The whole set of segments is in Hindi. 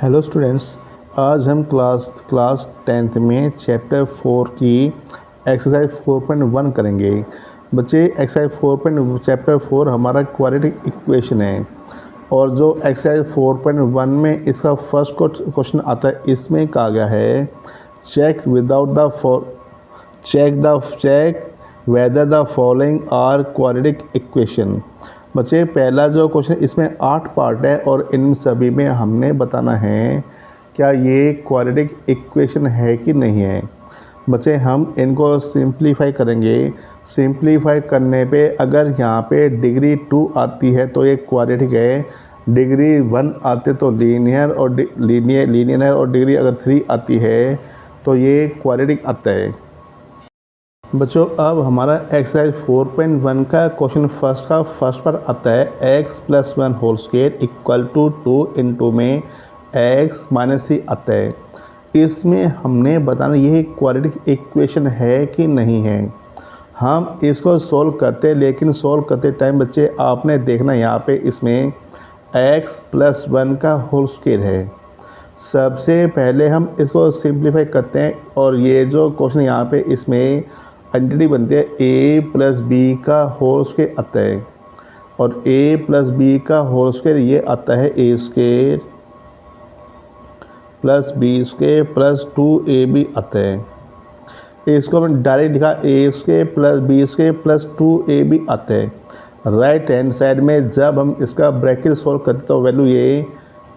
हेलो स्टूडेंट्स, आज हम क्लास 10th में चैप्टर 4 की एक्सरसाइज 4.1 करेंगे। बच्चे, एक्सरसाइज चैप्टर 4 हमारा क्वाड्रेटिक इक्वेशन है और जो एक्सरसाइज 4.1 में इसका फर्स्ट क्वेश्चन आता है, इसमें कहा गया है check whether the following are quadratic equation. बच्चे, पहला जो क्वेश्चन, इसमें 8 पार्ट है और इन सभी में हमने बताना है क्या ये क्वाड्रेटिक इक्वेशन है कि नहीं है। बच्चे, हम इनको सिंप्लीफाई करेंगे। सिंप्लीफाई करने पे अगर यहाँ पे डिग्री 2 आती है तो ये क्वाड्रेटिक है, डिग्री 1 आते तो लीनियर है, और डिग्री अगर 3 आती है तो ये क्वाड्रेटिक आता है। बच्चों, अब हमारा एक्सरसाइज 4.1 का क्वेश्चन फर्स्ट पर आता है x+1 whole square equal to 2 into में x-3 आता है। इसमें हमने बताना ये क्वाड्रेटिक इक्वेशन है कि नहीं है। हम इसको सॉल्व करते हैं, लेकिन सॉल्व करते टाइम बच्चे आपने देखना यहाँ पे इसमें x+1 का होल स्क्वायर है। सबसे पहले हम इसको सिंप्लीफाई करते हैं और ये जो क्वेश्चन यहाँ पे इसमें आइडेंटिटी बनती है a+b का होल स्क्वायर आता है, और a+b का होल स्क्वायर ये आता है a² + b² + 2ab आता है। इसको हमने डायरेक्ट लिखा a² + b² + 2ab आता है। राइट हैंड साइड में जब हम इसका ब्रैकेट सॉल्व करते तो वैल्यू ये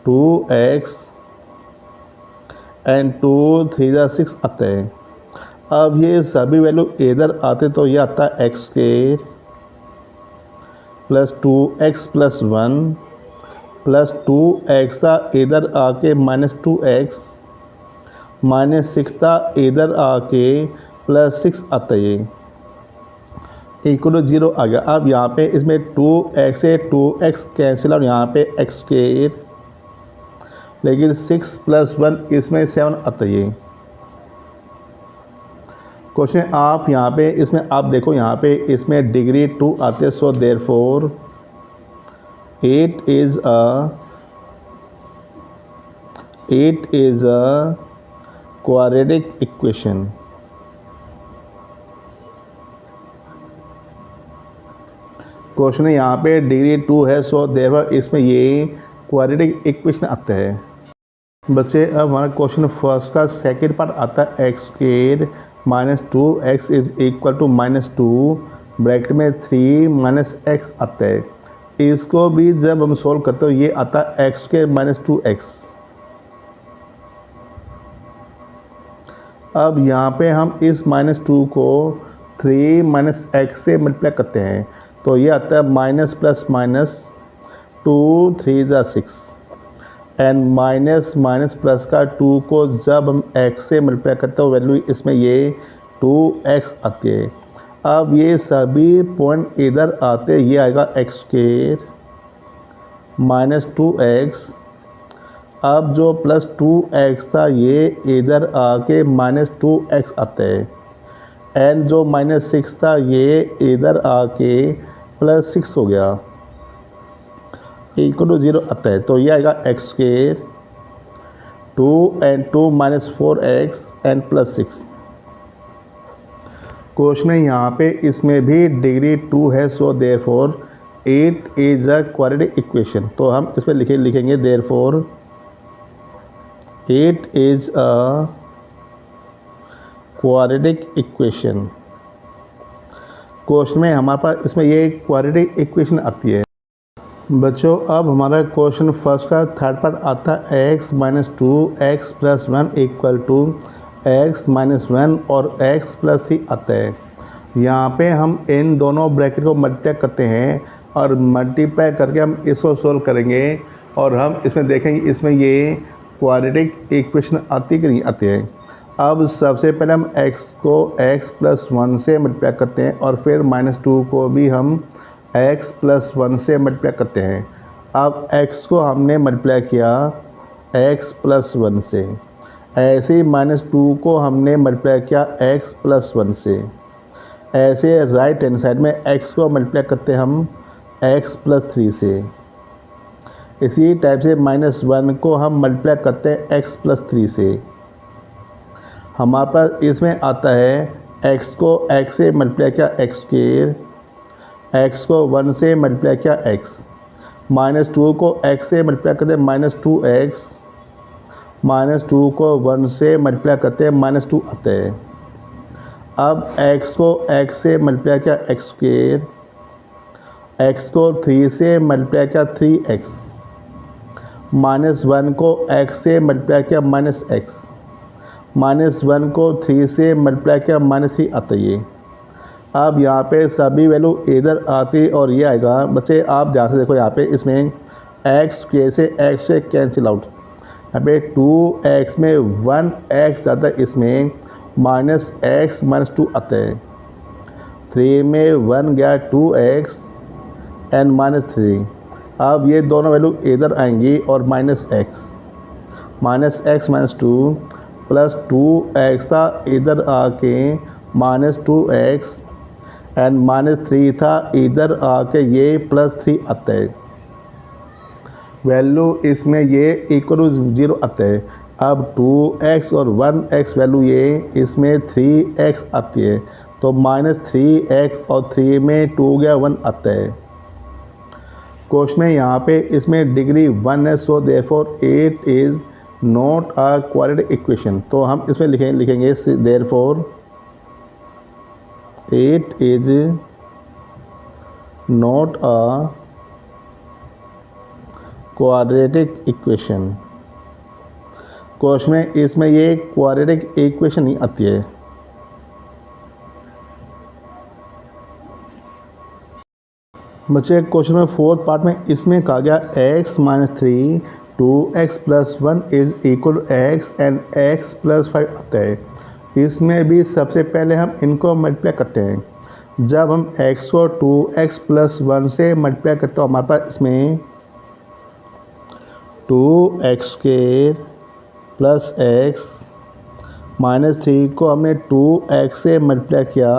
2x एंड 2 3 6 आता है। अब ये सभी वैल्यू इधर आते तो ये आता है x² + 2x + 1 + 2x था इधर आके -2x -6 था इधर आके +6 आता है, इक्वल 0 आ गया। अब यहाँ पे इसमें 2x से 2x कैंसिल और यहाँ पे x², लेकिन 6 + 1 इसमें 7 आता है। क्वेश्चन आप यहाँ पे इसमें आप देखो, यहाँ पे इसमें डिग्री 2 आते, so therefore 8 is a quadratic equation. Question यहाँ पे डिग्री 2 है, सो देयरफॉर इसमें ये क्वाड्रेटिक इक्वेशन आता है। बच्चे, अब हमारा क्वेश्चन फर्स्ट का सेकंड पार्ट आता है x² - 2x is equal to -2 bracket में 3 - x आता है। इसको भी जब हम सोल्व करते हो ये आता है x² - 2x। अब यहाँ पे हम इस -2 को 3 - x से मल्टीप्लाई करते हैं तो ये आता है -+- 2 3 6 एंड माइनस प्लस का 2 को जब हम x से मल्टीप्लाई करते हो वैल्यू इसमें ये 2x आती है। अब ये सभी पॉइंट इधर आते, ये आएगा x² - 2x। अब जो +2x था ये इधर आके -2x आता है, एंड जो -6 था ये इधर आके +6 हो गया, इक्वल टू 0 आता है। तो ये आएगा x², 2 and 2 -4x and +6। Question में यहाँ पे इसमें भी डिग्री 2 है, so therefore 8 is a quadratic equation. तो हम इसमें लिखेंगे therefore 8 is a quadratic equation. Question में हमारे पास इसमें ये क्वाड्रेटिक इक्वेशन आती है। बच्चों, अब हमारा क्वेश्चन फर्स्ट का थर्ड पार्ट आता है x - 2x + 1 equal to x - 1 और x + 3 आता है। यहाँ पे हम इन दोनों ब्रैकेट को मल्टीप्लाई करते हैं और मल्टीप्लाई करके हम इसको सोल्व करेंगे और हम इसमें देखेंगे इसमें ये क्वाड्रेटिक इक्वेशन आती कि नहीं आती है। अब सबसे पहले हम x को x + 1 से मल्टीप्लाई करते हैं और फिर -2 को भी हम x + 1 से मल्टीप्लाई करते हैं। अब x को हमने मल्टीप्लाई किया x + 1 से, ऐसे ही -2 को हमने मल्टीप्लाई किया x + 1 से। ऐसे राइट हैंड साइड में x को मल्टीप्लाई करते हैं हम x + 3 से। इसी टाइप से -1 को हम मल्टीप्लाई करते हैं x+3 से। हमारे पास इसमें आता है x को x से मल्टीप्लाई किया x², x को 1 से मल्टीप्लाई किया x, -2 को x से मल्टीप्लाई करते हैं -2x, -2 को 1 से मल्टीप्लाई करते हैं -2 आता है। अब x को x से मल्टीप्लाई किया x², x को 3 से मल्टीप्लाई किया 3x, -1 को x से मल्टीप्लाई किया -x, -1 को 3 से मल्टीप्लाई किया -3 आता है। अब यहाँ पे सभी वैल्यू इधर आती और ये आएगा। बच्चे आप ध्यान से देखो, यहाँ पे इसमें x² से x से कैंसिल आउट, यहाँ पे 2x में 1x आता है, इसमें -x -2 आता है। 3 में 1 गया 2x एंड -3। अब ये दोनों वैल्यू इधर आएंगी और -x -2 प्लस 2x था, इधर आके -2x एंड -3 था, इधर आके ये +3 आता है। वैल्यू इसमें ये इक्वल टू 0 आता है। अब 2x और 1x वैल्यू ये इसमें 3x आती है, तो -3x और 3 में 2 गया 1 आता है। क्वेश्चन में यहाँ पे इसमें डिग्री 1 है, so therefore 8 is not a quadratic equation. तो हम इसमें लिखेंगे therefore 8 is not a quadratic equation. Question में इसमें ये क्वाड्रेटिक इक्वेशन नहीं आती है। बच्चे क्वेश्चन में 4th पार्ट में इसमें कहा गया x - 3 2x + 1 is equal x and x + 5 आता है। इसमें भी सबसे पहले हम इनको मल्टीप्लाई करते हैं। जब हम x को 2x + 1 से मल्टीप्लाई करते हैं, हमारे पास इसमें 2x² + x -3 को हमने 2x से मल्टीप्लाई किया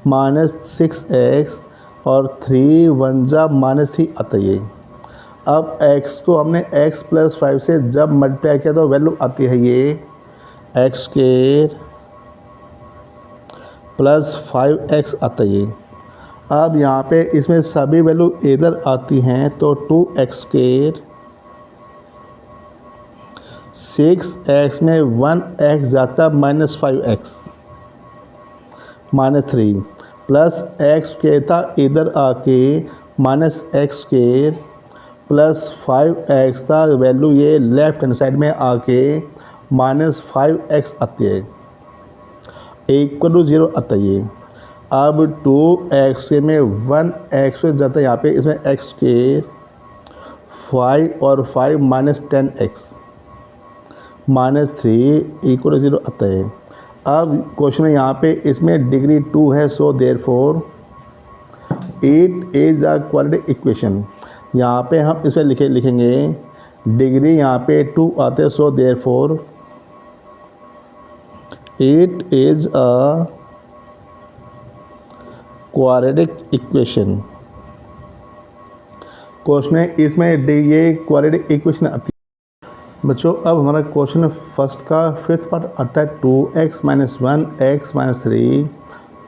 -6x और 3 1 जा -3 आता है। अब x को हमने x + 5 से जब मल्टीप्लाई किया तो वैल्यू आती है ये x² + 5x आता है। अब यहाँ पे इसमें सभी वैल्यू इधर आती हैं, तो 2x², 6x में 1x जाता -5x -3 प्लस x² था, इधर आके -x² + 5x था, वैल्यू ये लेफ्ट हैंड साइड में आके -5x आती है, इक्वल टू 0 आता है। अब 2x में 1x जाता है, यहाँ पे इसमें x², 5 और 5 -10x -3 इक्वल टू 0 आता है। अब क्वेश्चन है यहाँ पे इसमें डिग्री 2 है, so therefore 8 is a quadratic equation. यहाँ पे हम इसमें लिखेंगे डिग्री यहाँ पे 2 आते हैं, so therefore 8 is a quadratic equation. Question है इसमें ये क्वाड्रेटिक इक्वेशन आती है। बच्चों अब हमारा क्वेश्चन फर्स्ट का 5th पार्ट आता है 2x - 1 x - 3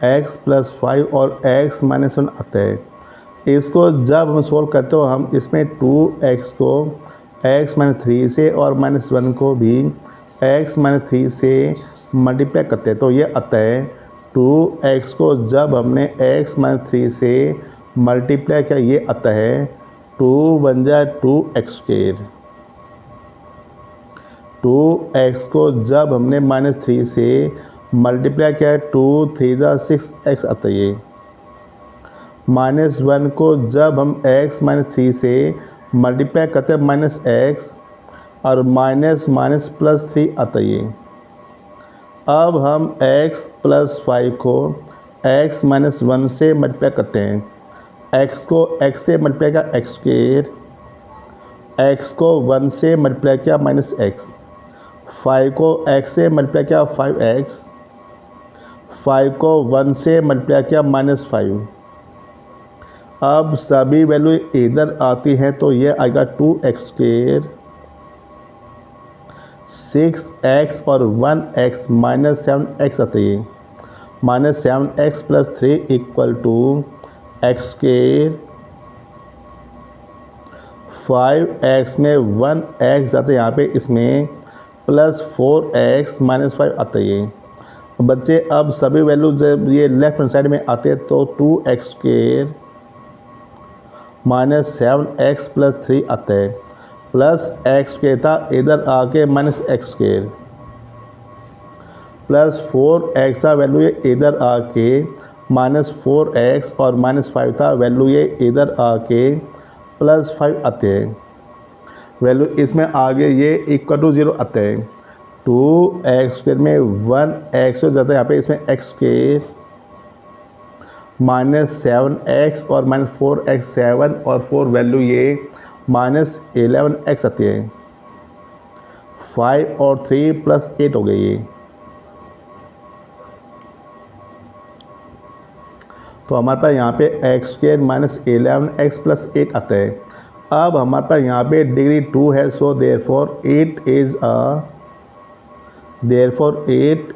x + 5 और x - 1 आता है। इसको जब हम सोल्व करते हो, हम इसमें 2x को x - 3 से और -1 को भी x - 3 से मल्टीप्लाई करते हैं, तो ये आता है 2x को जब हमने x - 3 से मल्टीप्लाई किया, ये आता है 2 1 जा 2x²। 2x को जब हमने -3 से मल्टीप्लाई किया, 2 3 जा 6x आता है। -1 को जब हम x - 3 से मल्टीप्लाई करते हैं -x और +3 आता है। अब हम x + 5 को x - 1 से मल्टीप्लाई करते हैं। x को x से मल्टीप्लाई किया x², x को 1 से मल्टीप्लाई किया -x, 5 को x से मल्टीप्लाई किया 5x, 5 को 1 से मल्टीप्लाई किया -5। अब सभी वैल्यू इधर आती हैं तो ये आएगा 2x², 6x और 1x माइनस 7x आते हैं, minus 7x plus 3 equal to x², 5x में 1x आते हैं यहाँ पे, इसमें प्लस 4x माइनस 5 आते हैं। बच्चे अब सभी वैल्यू जब ये लेफ्ट हैंड साइड में आते हैं तो 2x² माइनस 7x प्लस 3 आता है, प्लस x² था इधर आके माइनस x², प्लस 4x था वैल्यू ये इधर आके माइनस 4x और माइनस 5 था वैल्यू ये इधर आके प्लस 5 आते हैं। वैल्यू इसमें आगे ये इक्वल टू 0 आते हैं। 2x² में 1x हो जाता है यहाँ पे, इसमें x² माइनस 7x और माइनस 4x, 7 और 4 वैल्यू ये माइनस 11x आती है। 5 और 3 प्लस 8 हो गई ये। तो हमारे पास यहाँ पे x² माइनस 11x प्लस 8 आता है। अब हमारे पास यहाँ पे डिग्री 2 है, so therefore 8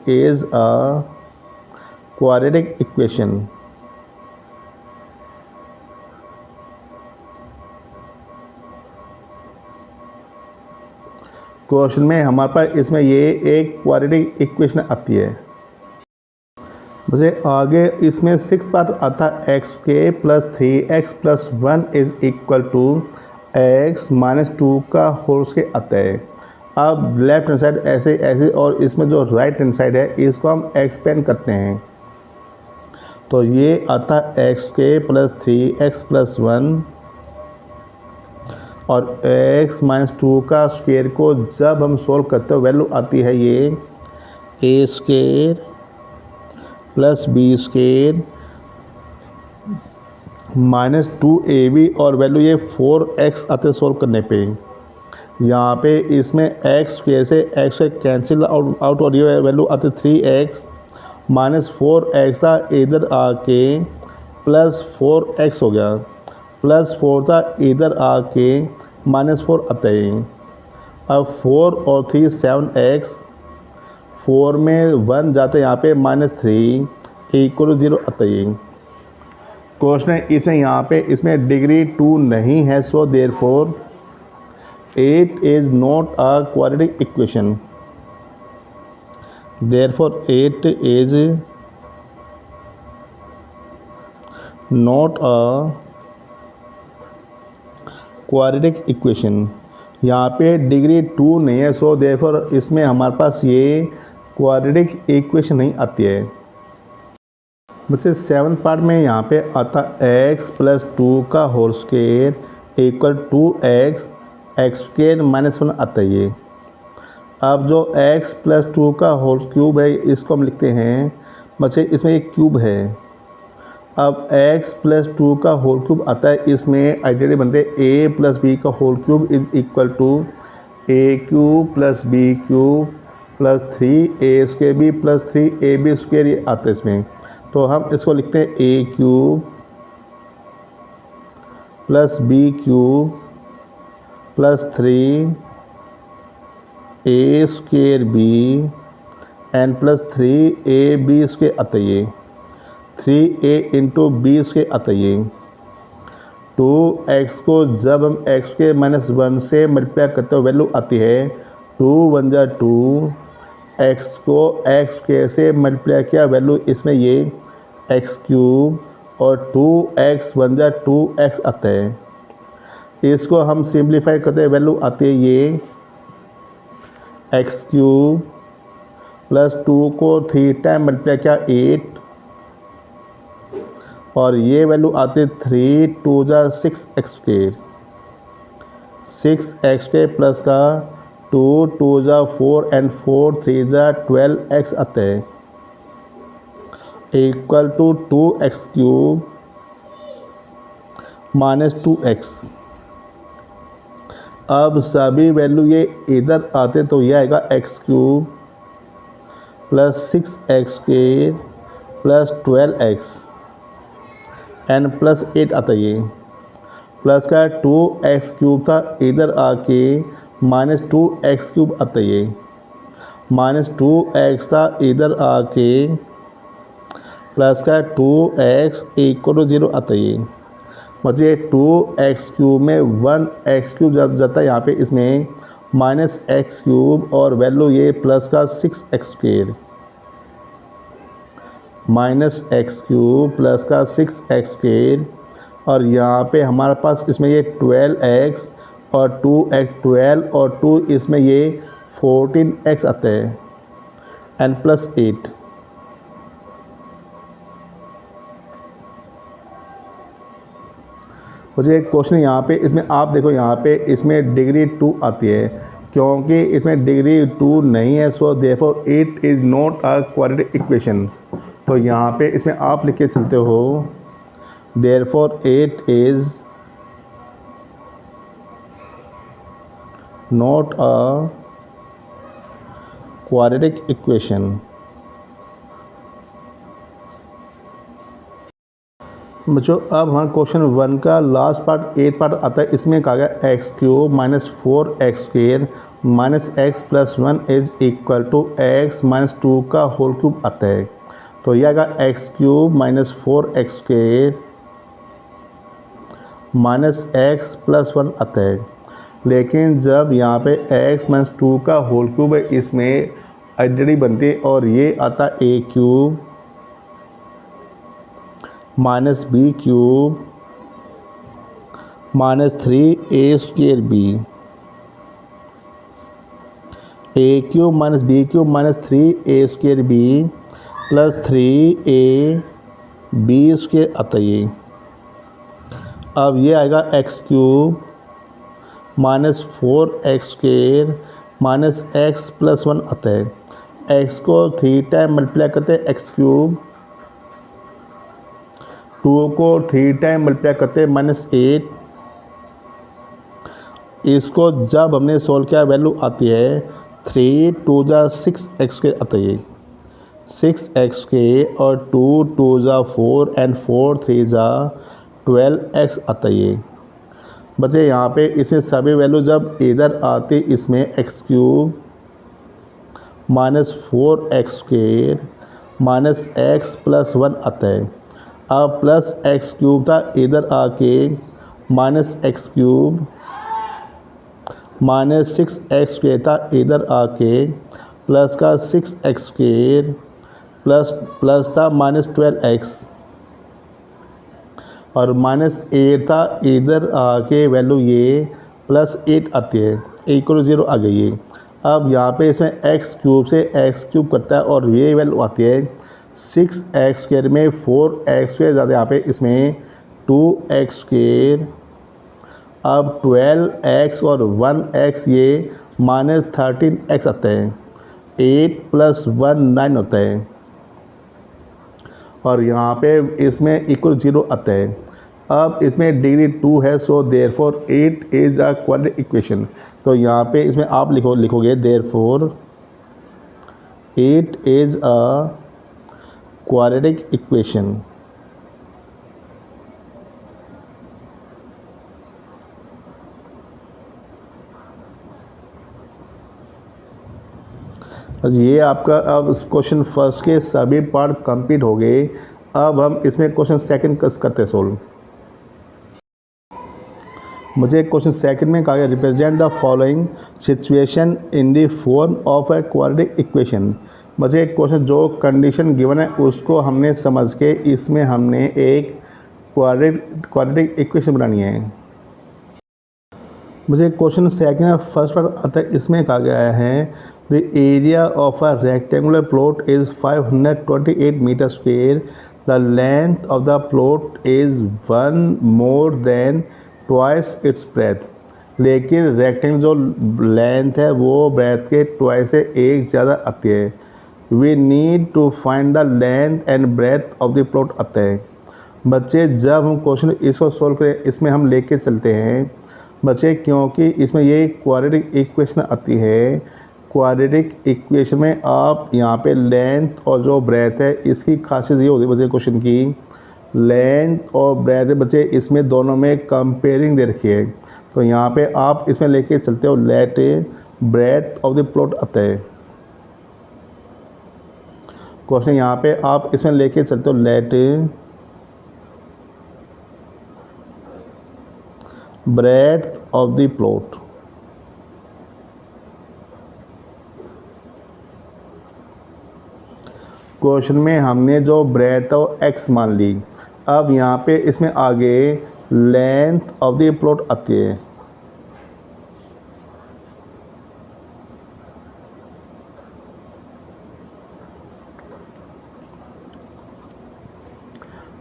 is a quadratic equation. Question में हमारे पास इसमें ये एक क्वाड्रेटिक इक्वेशन आती है। मुझे आगे इसमें 6th पार्ट आता है x² plus 3x plus 1 is equal to x minus 2 का होल स्क्वायर आता है। अब लेफ्ट हैंड साइड ऐसे ऐसे और इसमें जो राइट हैंड साइड है इसको हम एक्सपेंड करते हैं। तो ये आता है x² प्लस 3x प्लस 1 और x माइनस 2 का स्क्वायर को जब हम सोल्व करते हो वैल्यू आती है ये a² plus b² minus 2ab और वैल्यू ये 4x आते सोल्व करने पे। यहाँ पे इसमें x² से x कैंसिल आउट और ये वैल्यू आती 3x माइनस 4x था इधर आके प्लस 4x हो गया, प्लस 4 था इधर आके माइनस 4 आता है। अब 4 और 3 7x, 4 में 1 जाते यहाँ पे माइनस 3 इक्वल 0 आता है। क्वेश्चन है इसमें यहाँ पे इसमें डिग्री 2 नहीं है, so therefore 8 is not a quadratic equation. Therefore 8 is not a quadratic equation. यहाँ पे डिग्री 2 नहीं है, सो देयरफॉर इसमें हमारे पास ये क्वाड्रेटिक इक्वेशन नहीं आती है। मुझे 7th पार्ट में यहाँ पे आता x प्लस 2 का whole square equal 2x, x² minus 1 आता है ये। अब जो x प्लस 2 का होल क्यूब है इसको हम लिखते हैं, बच्चे इसमें एक क्यूब है। अब x प्लस 2 का होल क्यूब आता है, इसमें आइडेंटिटी बनते हैं a प्लस b का whole cube is equal to a³ plus b³ plus 3a² plus 3ab² ये आता है इसमें। तो हम इसको लिखते हैं a³ plus b³ plus 3ab and plus 3ab² आता है ये, 3a इंटू b² आता है ये। 2x को जब हम x² माइनस 1 से मल्टीप्लाई करते हो वैल्यू आती है 2 1 जा 2, x को x² से मल्टीप्लाई किया वैल्यू इसमें ये x³ और 2x 1 जा 2x आता है। इसको हम सिंप्लीफाई करते हैं वैल्यू आती है ये x³ प्लस 2 को 3 टाइम मल्टीप्लाई किया 8 और ये वैल्यू आती है 3 2 जा 6x², 6x² प्लस का 2 2 जा 4 एंड 4 3 जा 12x आता है equal to 2x³ minus 2x। अब सभी वैल्यू ये इधर आते तो ये आएगा x³ plus 6x² plus 12x N plus 8 आता है ये, प्लस का 2x³ था, इधर आके -2x³ आता है ये, -2x था, इधर आके प्लस का 2x = 0 आता है ये। मतलब 2x³ में 1x³ जब जाता है यहाँ पे इसमें -x³ और वैल्यू ये प्लस का 6x² -x³ प्लस का 6x² और यहाँ पे हमारे पास इसमें ये 12x और 2x 12 और 2 इसमें ये 14x आता है n प्लस 8। मुझे एक क्वेश्चन यहाँ पे इसमें आप देखो, यहाँ पे इसमें डिग्री 2 आती है, क्योंकि इसमें डिग्री 2 नहीं है, so therefore 8 is not a quadratic equation. तो यहाँ पे इसमें आप लिख के चलते हो therefore 8 is not a quadratic equation. बच्चों अब हमारा क्वेश्चन 1 का लास्ट पार्ट 8 पार्ट आता है, इसमें कहा गया x³ - 4x² - x + 1 is equal to x - 2 का होल क्यूब आता है। तो यह आएगा x³ - 4x² - x + 1 आता है। लेकिन जब यहाँ पे x - 2 का होल क्यूब है, इसमें आइडेंटिटी बनती है और ये आता a³ - b³ - 3a²b, a³ - b³ - 3a²b + 3ab² आता है ये। अब ये आएगा x³ - 4x² - x + 1 आता है। x को 3 टाइम मल्टीप्लाई करते हैं x³, 2 को 3 टाइम मल्टीप्लाई करते हैं -8। इसको जब हमने सोल्व किया वैल्यू आती है 3 × 2 = 6x² आता है, 6x² और 2 × 2 = 4 and 4 × 3 = 12x आता है। बच्चे यहाँ पे इसमें सभी वैल्यू जब इधर आती इसमें x³ - 4x² - x + 1 आता है। अब प्लस x³ था, इधर आके -x³ - 6x² था, इधर आके प्लस का 6x² प्लस था -12x और -8 था, इधर आके वैल्यू ये +8 आती है, = 0 आ गई है। अब यहाँ पे इसमें x³ से x³ करता है और ये वैल्यू आती है 6x² में 4x² ज़्यादा, यहाँ पे इसमें 2x²। अब 12x और 1x ये -13x आता है, 8 + 1 9 होता है और यहाँ पे इसमें = 0 आता है। अब इसमें डिग्री 2 है, so therefore 8 is a quadratic equation. तो यहाँ पे इसमें आप लिखोगे therefore 8 is a quadratic equation. ये आपका अब क्वेश्चन फर्स्ट के सभी पार्ट कंप्लीट हो गए। अब हम इसमें क्वेश्चन सेकंड करते हैं सोल्व। मुझे क्वेश्चन सेकंड में कहा गया represent the following situation in the form of a quadratic equation. मुझे क्वेश्चन जो कंडीशन गिवन है उसको हमने समझ के इसमें हमने एक क्वाड्रेटिक इक्वेशन बनानी है। मुझे क्वेश्चन सेकंड फर्स्ट पार्ट आता है, इसमें कहा गया है the area of a rectangular plot is 528 metre square, the length of the plot is 1 more than twice its breadth। लेकिन रेक्टेंगल जो लेंथ है वो ब्रेथ के ट्वाइस से एक ज़्यादा आती है। We need to find the length and breadth of the plot आता है। बच्चे जब हम क्वेश्चन इसको सोल्व करें, इसमें हम लेके चलते हैं बच्चे, क्योंकि इसमें ये क्वाड्रेटिक इक्वेशन आती है। क्वाड्रेटिक इक्वेशन में आप यहाँ पे लेंथ और जो ब्रेथ है इसकी खासियत ये होती है बच्चे क्वेश्चन की लेंथ और ब्रेथ बच्चे इसमें दोनों में कंपेयरिंग दे रखी है, तो यहाँ पे आप इसमें लेके चलते हो let breadth of the plot आता है। क्वेश्चन यहाँ पे आप इसमें लेके चलते हो let breadth of the plot. Question में हमने जो ब्रेथ ऑफ एक्स मान ली, अब यहाँ पे इसमें आगे लेंथ ऑफ द प्लॉट आती है।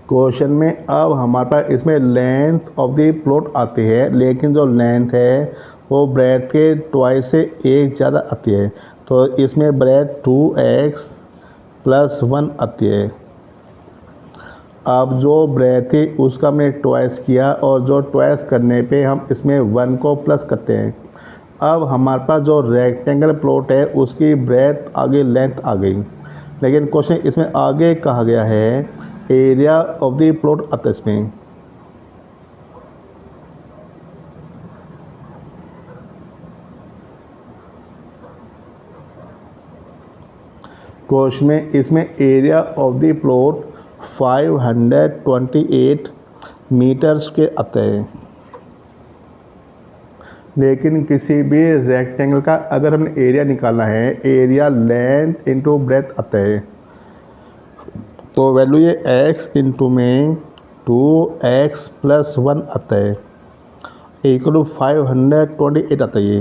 क्वेश्चन में अब हमारे पास इसमें लेंथ ऑफ द प्लॉट आती है, लेकिन जो लेंथ है वो ब्रेथ के ट्वाइस से एक ज़्यादा आती है, तो इसमें ब्रेथ 2x + 1 आती है। अब जो ब्रेथ है उसका हमने ट्वाइस किया और जो ट्वाइस करने पे हम इसमें 1 को प्लस करते हैं। अब हमारे पास जो रेक्टेंगल प्लॉट है उसकी ब्रेथ आगे लेंथ आ गई, लेकिन क्वेश्चन इसमें आगे कहा गया है एरिया ऑफ द प्लॉट आता है इसमें। क्वेश्चन में इसमें area of the plot 528 metres के आता है, लेकिन किसी भी रेक्टेंगल का अगर हमें एरिया निकालना है, एरिया लेंथ इंटू ब्रेथ आता है, तो वैल्यू ये x इंटू में 2x + 1 आता है इक्वल 528 आता है ये।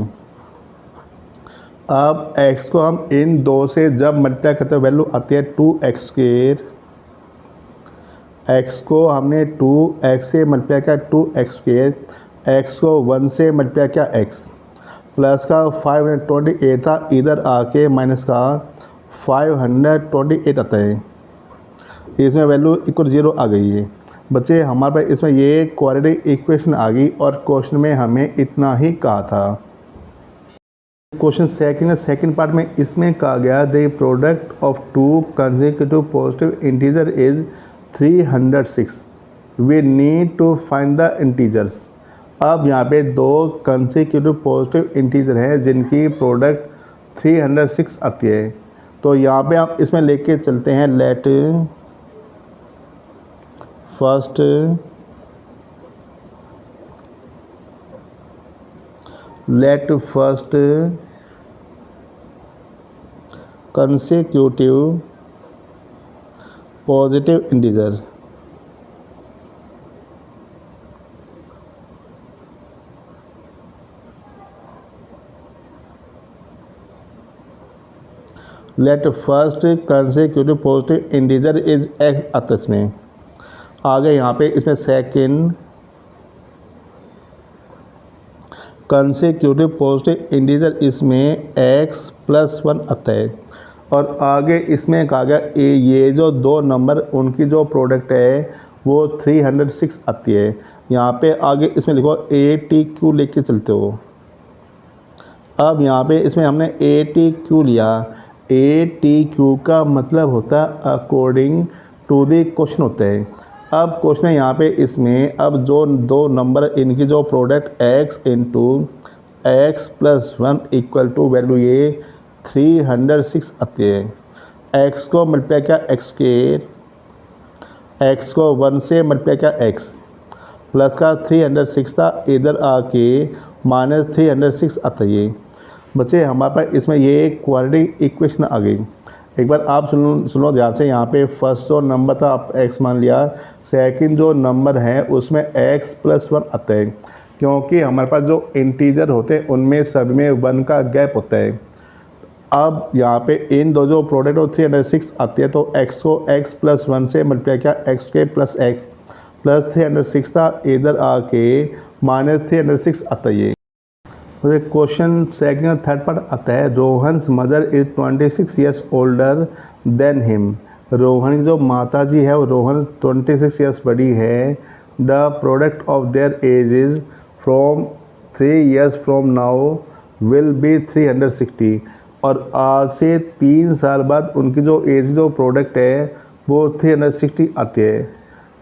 अब x को हम इन दो से जब मल्टीप्लाई करते हैं वैल्यू आती है 2x²। x को हमने 2x से मल्टीप्लाई किया 2x², x को 1 से मल्टीप्लाई किया x, प्लस का 528 था, इधर आके माइनस का 528 आता है, इसमें वैल्यू इक्वल 0 आ गई है। बच्चे हमारे पास इसमें ये क्वाड्रेटिक इक्वेशन आ गई और क्वेश्चन में हमें इतना ही कहा था। क्वेश्चन सेकंड पार्ट में इसमें कहा गया the product of 2 consecutive positive integer is 306, we need to find the integers. अब यहाँ पे 2 कंसेक्यूटिव पॉजिटिव इंटीजर हैं जिनकी प्रोडक्ट 306 आती है, तो यहाँ पे आप इसमें लेके चलते हैं let first consecutive positive integer let first consecutive positive integer is x आता है इसमें। आगे यहाँ पे इसमें सेकंड कंसेक्यूटिव पॉजिटिव इंटीजर इसमें x + 1 आता है, और आगे इसमें कहा गया ये जो 2 नंबर उनकी जो प्रोडक्ट है वो 306 आती है। यहाँ पे आगे इसमें लिखो ATQ लेके चलते हो। अब यहाँ पे इसमें हमने ATQ लिया, ATQ का मतलब होता है अकॉर्डिंग टू द क्वेश्चन होता है। अब क्वेश्चन है यहाँ पे इसमें अब जो 2 नंबर इनकी जो product x into x + 1 equal to value ये 306 आती है। x को मल्टीप्लाई किया x², x को 1 से मल्टीप्लाई किया x, प्लस का 306 था, इधर आके -306 आता है ये। बच्चे हमारे पास इसमें ये क्वाड्रेटिक इक्वेशन आ गई। एक बार आप सुनो ध्यान से, यहाँ पे फर्स्ट जो नंबर था आप x मान लिया, सेकंड जो नंबर है उसमें x + 1 आता है, क्योंकि हमारे पास जो इंटीजर होते हैं उनमें सब में 1 का गैप होता है। अब यहाँ पे इन दो जो प्रोडक्ट हो 306 आती है, तो x को x + 1 से मल्टीप्लाई किया x² + x प्लस 306 था, इधर आके -306 आता है ये। क्वेश्चन सेकंड थर्ड पार्ट आता है Rohan's mother is 26 years older than him. Rohan की जो माता जी है वो रोहन 26 ईयर्स बड़ी है। The product of their age is from 3 years from now will be 360, और आज से 3 साल बाद उनकी जो एज जो प्रोडक्ट है वो 360 आती है।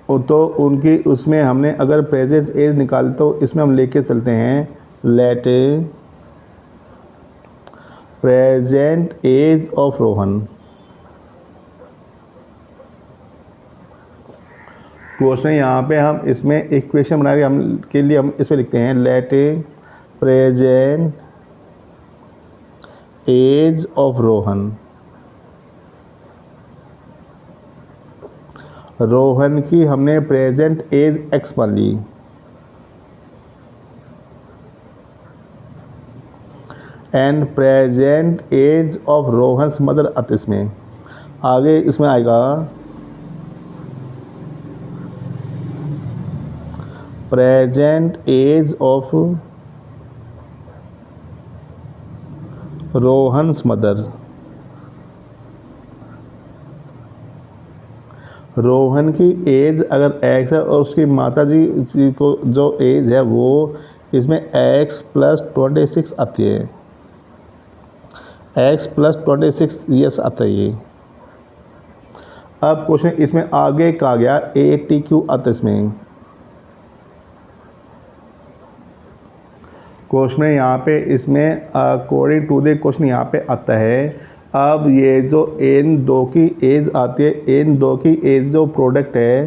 तो उनकी उसमें हमने अगर प्रेजेंट एज निकाली तो इसमें हम लेके चलते हैं let present age of Rohan. Question यहाँ पे हम इसमें इक्वेशन बना के हम के लिए हम इसमें लिखते हैं let present age of Rohan. Rohan की हमने प्रेजेंट एज एक्स मान ली and present age of Rohan's mother अत इसमें आगे इसमें आएगा present age of Rohan's mother. Rohan की एज अगर एक्स है और उसकी माता जी को जो एज है वो इसमें एक्स प्लस 26 आती है, एक्स प्लस 26 ईयर्स आता है ये। अब क्वेश्चन इसमें आगे कहा गया ATQ आता है इसमें। क्वेश्चन यहाँ पे इसमें अकॉर्डिंग टू द क्वेश्चन यहाँ पे आता है। अब ये जो N2 की एज आती है, N2 की एज जो प्रोडक्ट है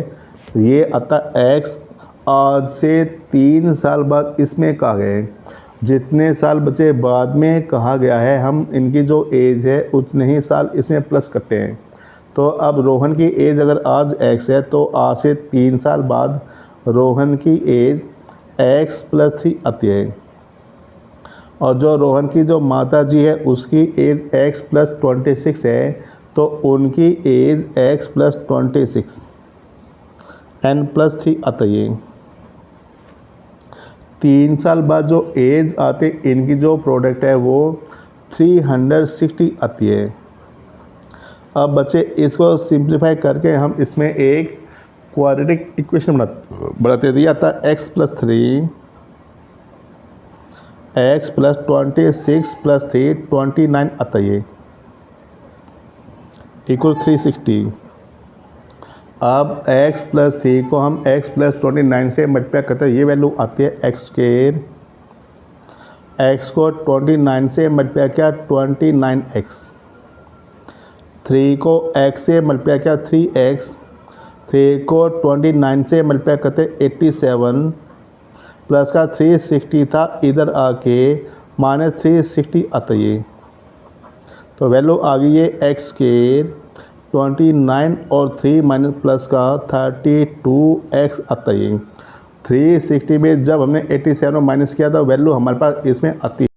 ये आता एक्स। आज से 3 साल बाद इसमें कहा गया है, जितने साल बचे बाद में कहा गया है हम इनकी जो एज है उतने ही साल इसमें प्लस करते हैं। तो अब रोहन की एज अगर आज एक्स है तो आज से 3 साल बाद रोहन की एज एक्स प्लस 3 आती है और जो रोहन की जो माता जी है उसकी एज एक्स प्लस 26 है तो उनकी age X plus 26 and plus 3 आता है। 3 साल बाद जो एज आते इनकी जो प्रोडक्ट है वो 360 आती है। अब बच्चे इसको सिंप्लीफाई करके हम इसमें एक क्वाड्रेटिक इक्वेशन बनाते दिया था x plus 3 x plus 26 plus 3 29 आता है इक्वल 360। अब x प्लस 3 को हम x प्लस 29 से मल्टीप्लाई करते हैं, ये वैल्यू आती है एक्स स्क्वायर। x को 29 से मल्टीप्लाई किया 29x, 3 को x से मल्टीप्लाई किया 3x, 3 को 29 से मल्टीप्लाई करते 87 प्लस का 360 था इधर आके माइनस 360 आता है। तो वैल्यू आ गई है एक्स स्क्वायर 29 और 3 माइनस प्लस का 32x आता है। 360 में जब हमने 87 माइनस किया था वैल्यू हमारे पास इसमें आती है।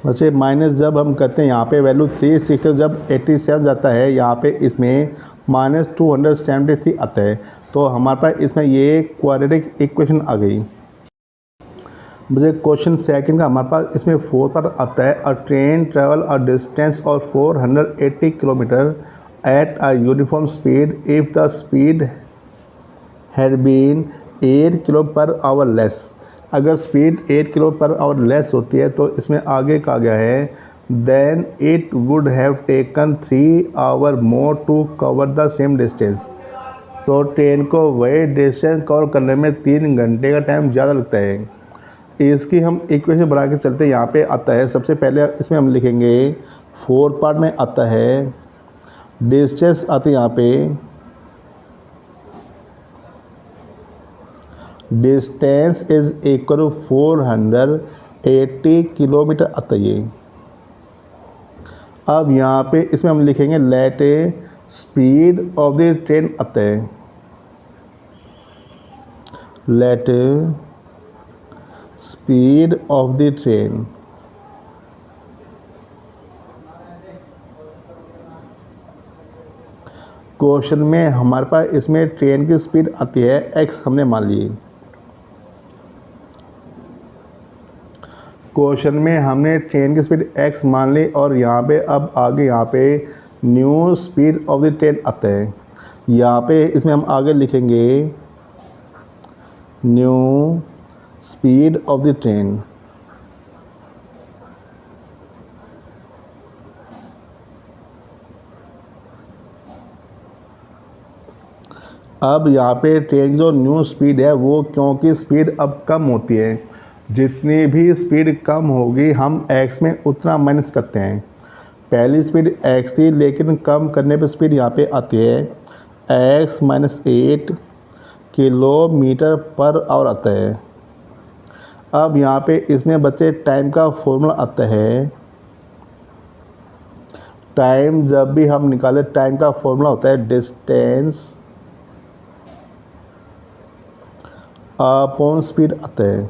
वैसे माइनस जब हम करते हैं यहाँ पे वैल्यू 360 जब 87 जाता है यहाँ पे इसमें माइनस 273 आता है। तो हमारे पास इसमें ये क्वाड्रेटिक इक्वेशन आ गई। मुझे क्वेश्चन सेकंड का हमारे पास इसमें 4 पर आता है a train travel a distance of 480 kilometre at a uniform speed if the speed had been 8 kilo per hour less. अगर speed 8 kilo per hour less होती है तो इसमें आगे कहा गया है then it would have taken 3 hour more to cover the same distance. तो ट्रेन को वही डिस्टेंस कवर करने में 3 घंटे का टाइम ज़्यादा लगता है। इसकी हम इक्वेशन बना के चलते हैं। यहाँ पे आता है सबसे पहले इसमें हम लिखेंगे 4 पार्ट में आता है डिस्टेंस आती है यहाँ पे डिस्टेंस इज इक्वल 480 किलोमीटर आता है। अब यहाँ पे इसमें हम लिखेंगे let speed of the train आता है let speed of the train. Question में हमारे पास इसमें ट्रेन की स्पीड आती है x हमने मान ली। क्वेश्चन में हमने ट्रेन की स्पीड x मान ली और यहाँ पे अब आगे यहाँ पे new speed of the train आता है। यहाँ पे इसमें हम आगे लिखेंगे new speed of the train. अब यहाँ पे ट्रेन जो न्यू स्पीड है वो क्योंकि स्पीड अब कम होती है, जितनी भी स्पीड कम होगी हम x में उतना माइनस करते हैं। पहली स्पीड x थी लेकिन कम करने पे स्पीड यहाँ पे आती है x minus 8 kilometre per hour आता है। अब यहाँ पे इसमें बच्चे टाइम का फॉर्मूला आता है। टाइम जब भी हम निकाले टाइम का फॉर्मूला होता है डिस्टेंस अपॉन स्पीड आता है।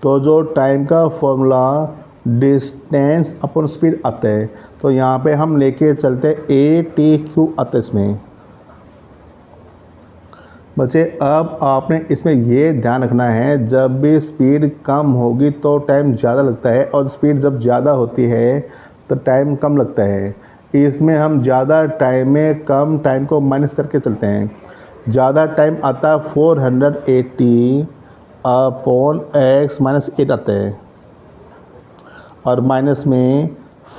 तो जो टाइम का फॉर्मूला डिस्टेंस अपॉन स्पीड आता है तो यहाँ पे हम लेके चलते हैं ATQ आता है इसमें। बच्चे अब आपने इसमें ये ध्यान रखना है, जब भी स्पीड कम होगी तो टाइम ज़्यादा लगता है और स्पीड जब ज़्यादा होती है तो टाइम कम लगता है। इसमें हम ज़्यादा टाइम में कम टाइम को माइनस करके चलते हैं। ज़्यादा टाइम आता है 480 अपॉन x माइनस 8 आता है और माइनस में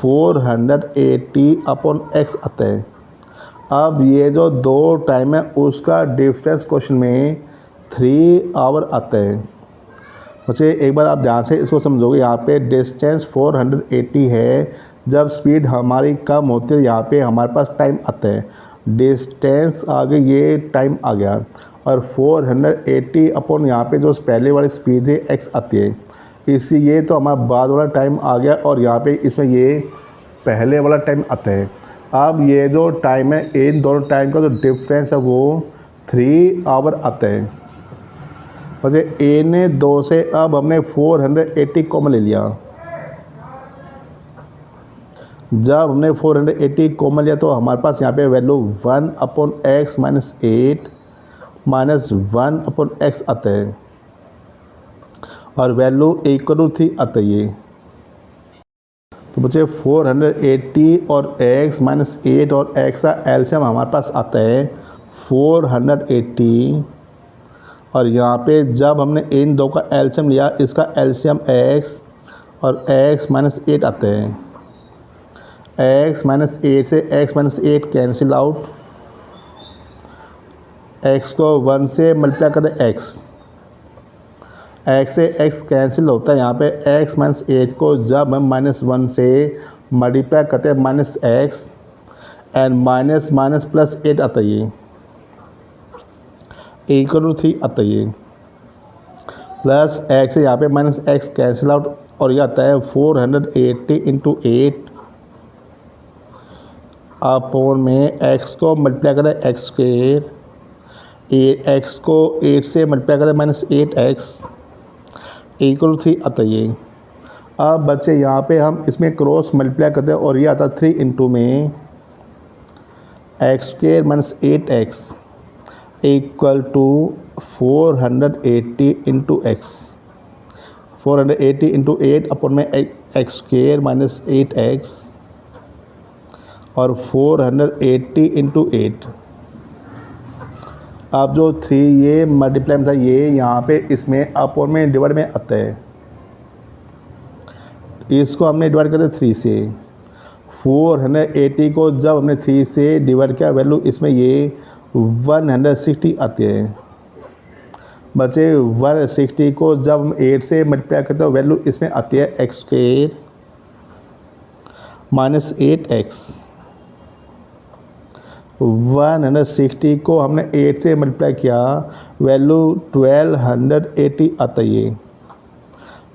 480 अपॉन x आता है। अब ये जो दो टाइम है उसका डिफरेंस क्वेश्चन में 3 आवर आता है। बच्चे एक बार आप ध्यान से इसको समझोगे, यहाँ पे डिस्टेंस 480 है, जब स्पीड हमारी कम होती है यहाँ पे हमारे पास टाइम आता है। डिस्टेंस आगे ये टाइम आ गया और 480 अपॉन यहाँ पे जो पहले वाली स्पीड है x आती है, इसी ये तो हमारा बाद वाला टाइम आ गया और यहाँ पे इसमें ये पहले वाला टाइम आता है। अब ये जो टाइम है इन दोनों टाइम का जो डिफरेंस है वो 3 आवर आता है। वैसे ए ने 2 से अब हमने 480 कॉमन ले लिया। जब हमने 480 कॉमन लिया तो हमारे पास यहाँ पे value 1 upon x minus 8 minus 1 upon x आता है और वैल्यू इक्वल टू 3 आता है ये। तो बच्चे 480 और x माइनस 8 और x का एलसीएम हमारे पास आता है 480 और यहाँ पे जब हमने इन दो का एलसीएम लिया इसका एलसीएम x और x माइनस 8 आता है। x माइनस 8 से x minus 8 cancel out, x को 1 से मल्टीप्लाई करते हैं x से x कैंसिल होता है। यहाँ पे x माइनस 8 को जब हम माइनस 1 से मल्टीप्लाई करते हैं minus x and minus minus plus 8 आता है ये इक्वल टू 3 आता है ये प्लस x से यहाँ पे माइनस x कैंसिल आउट और ये आता है 480 इंटू 8 अपॉन में x को मल्टीप्लाई करते हैं x स्क्वायर, x को 8 से मल्टीप्लाई करते हैं माइनस 8x इक्वल टू 3 आता है ये। अब बच्चे यहाँ पे हम इसमें क्रॉस मल्टीप्लाई करते हैं और ये आता है 3 इंटू में x square minus 8x equal to 480 into x, 480 into 8 upon में x स्क्वायर माइनस 8x और 480 इंटू 8। अब जो 3 ये मल्टीप्लाई में था ये यहाँ पे इसमें अपॉन में डिवाइड में आता है, इसको हमने डिवाइड कर दिया 3 से। 480 को जब हमने 3 से डिवाइड किया वैल्यू इसमें ये 160 आती है। बचे 160 को जब हम 8 से मल्टीप्लाई करते हैं वैल्यू इसमें आती है x स्क्वायर माइनस 8x। 160 को हमने 8 से मल्टीप्लाई किया वैल्यू 1280 आता है ये।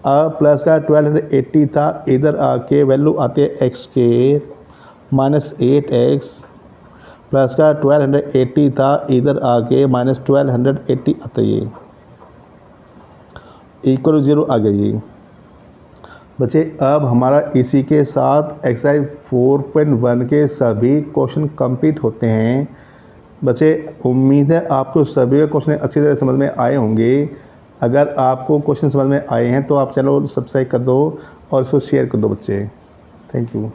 अब प्लस का 1280 था, इधर आके वैल्यू आती है x square minus 8x plus का 1280 था, इधर आके माइनस 1280 आता है ये इक्वल टू 0 आ गया ये। बच्चे अब हमारा इसी के साथ एक्सरसाइज 4.1 के सभी क्वेश्चन कंप्लीट होते हैं। बच्चे उम्मीद है आपको सभी के क्वेश्चन अच्छी तरह समझ में आए होंगे। अगर आपको क्वेश्चन समझ में आए हैं तो आप चैनल को सब्सक्राइब कर दो और इसको शेयर कर दो बच्चे। Thank you.